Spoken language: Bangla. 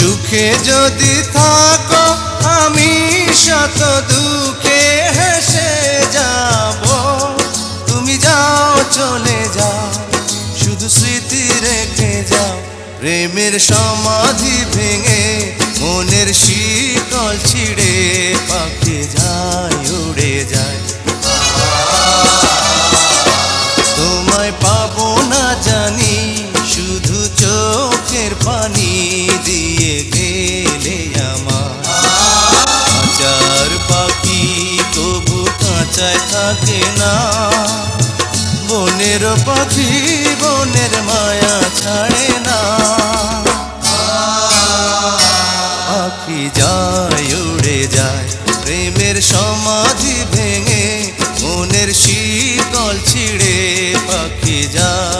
সুখে যদি থাকো আমি শত দুঃখে হেসে যাব। তুমি যাও চলে যাও, শুধু স্মৃতি রেখে যাও। প্রেমের সমাধি ভেঙে মনের শিকল ছিঁড়ে পাখি যায় উড়ে যায়। তোমায় পাবো না জানি, শুধু চোখের পানি দিয়ে গেলে আমার। কাঁচার পাখি তবু কাঁচায় থাকে না, বনের পাখি বনের মায়া ছাড়ে না। পাখি যায় উড়ে যায়, প্রেমের সমাধি ভেঙে মনের শিকল ছিঁড়ে পাখি যায়